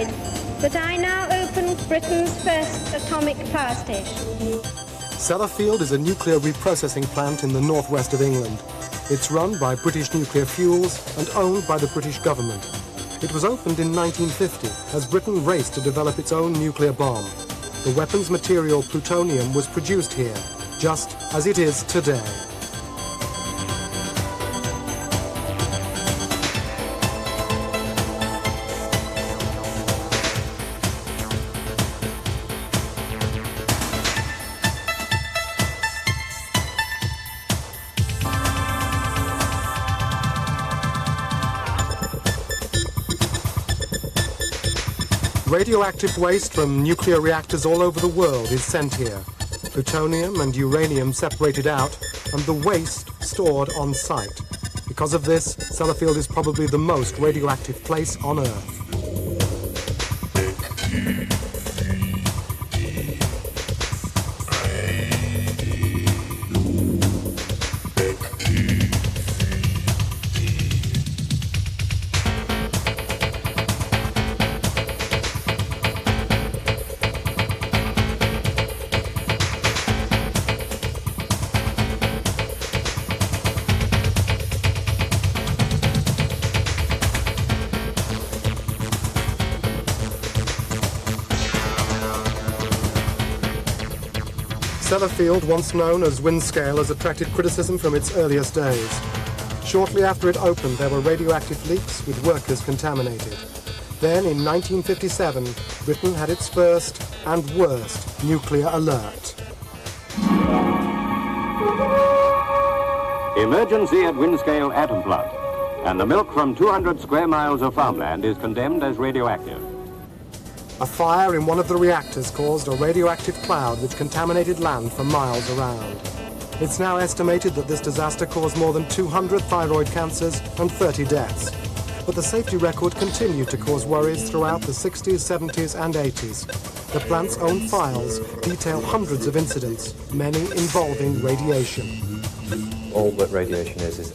pride that I now open Britain's first atomic power station. Sellafield is a nuclear reprocessing plant in the northwest of England. It's run by British Nuclear Fuels and owned by the British government. It was opened in 1950 as Britain raced to develop its own nuclear bomb. The weapons material plutonium was produced here, just as it is today. Radioactive waste from nuclear reactors all over the world is sent here. Plutonium and uranium separated out, and the waste stored on site. Because of this, Sellafield is probably the most radioactive place on Earth. Sellafield, once known as Windscale, has attracted criticism from its earliest days. Shortly after it opened, there were radioactive leaks with workers contaminated. Then, in 1957, Britain had its first and worst nuclear alert. Emergency at Windscale Atom Plant, and the milk from 200 square miles of farmland is condemned as radioactive. A fire in one of the reactors caused a radioactive cloud which contaminated land for miles around. It's now estimated that this disaster caused more than 200 thyroid cancers and 30 deaths. But the safety record continued to cause worries throughout the 60s, 70s and 80s. The plant's own files detail hundreds of incidents, many involving radiation. All that radiation is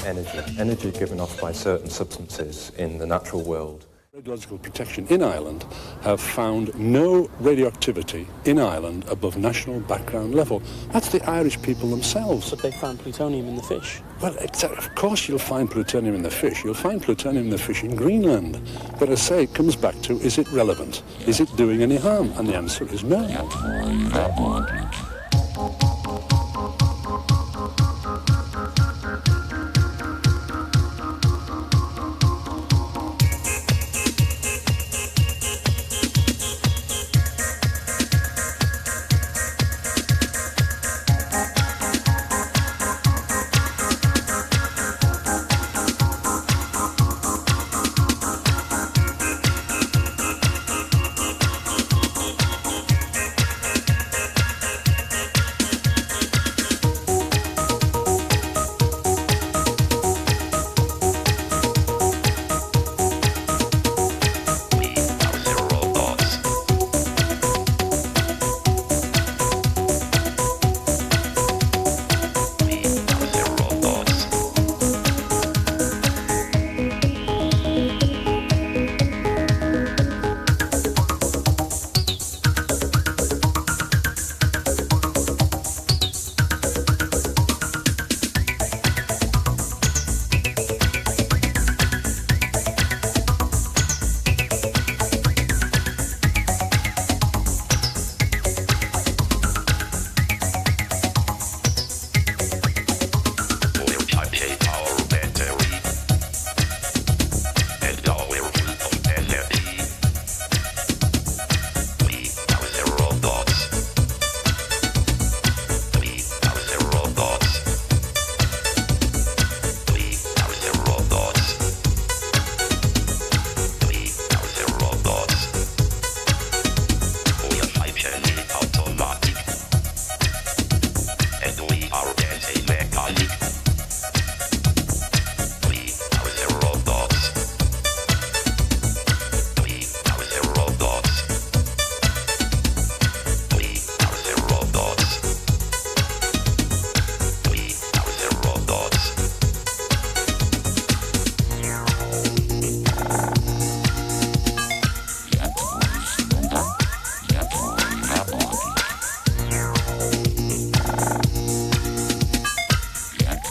energy given off by certain substances in the natural world. Radiological protection in Ireland have found no radioactivity in Ireland above national background level. That's the Irish people themselves. But they found plutonium in the fish. Well, of course you'll find plutonium in the fish. You'll find plutonium in the fish in Greenland. But as I say, it comes back to, is it relevant? Is it doing any harm? And the answer is no.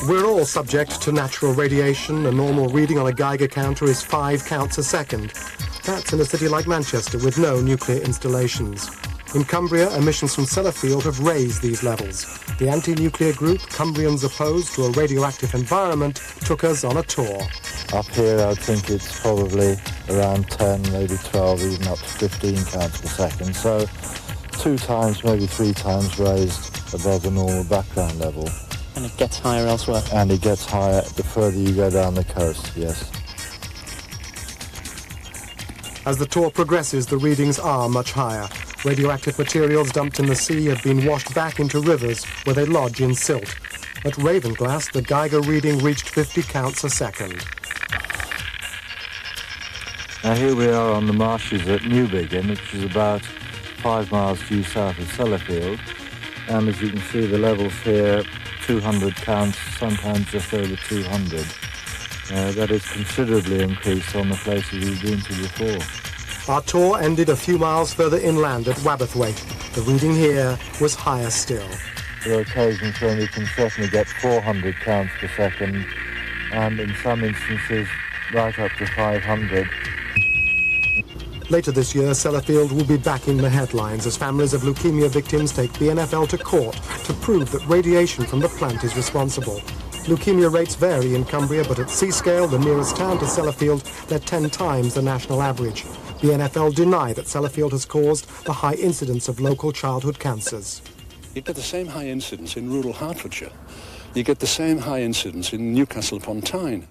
We're all subject to natural radiation. A normal reading on a Geiger counter is 5 counts a second. That's in a city like Manchester with no nuclear installations. In Cumbria, emissions from Sellafield have raised these levels. The anti-nuclear group, Cumbrians Opposed to a Radioactive Environment, took us on a tour. Up here, I think it's probably around 10, maybe 12, even up to 15 counts per second. So 2 times, maybe 3 times raised above the normal background level. And it gets higher elsewhere. And it gets higher the further you go down the coast, yes. As the tour progresses, the readings are much higher. Radioactive materials dumped in the sea have been washed back into rivers where they lodge in silt. At Ravenglass, the Geiger reading reached 50 counts a second. Now here we are on the marshes at Newbiggin, which is about 5 miles due south of Sellafield. And as you can see, the levels here, 200 counts, sometimes just over 200. That is considerably increased on the places we've been to before. Our tour ended a few miles further inland at Wabberthwaite. The reading here was higher still. There are occasions when we can certainly get 400 counts per second, and in some instances right up to 500. Later this year, Sellafield will be back in the headlines as families of leukemia victims take the NFL to court to prove that radiation from the plant is responsible. Leukemia rates vary in Cumbria, but at Seascale, the nearest town to Sellafield, they're 10 times the national average. The NFL deny that Sellafield has caused the high incidence of local childhood cancers. You get the same high incidence in rural Hertfordshire. You get the same high incidence in Newcastle upon Tyne.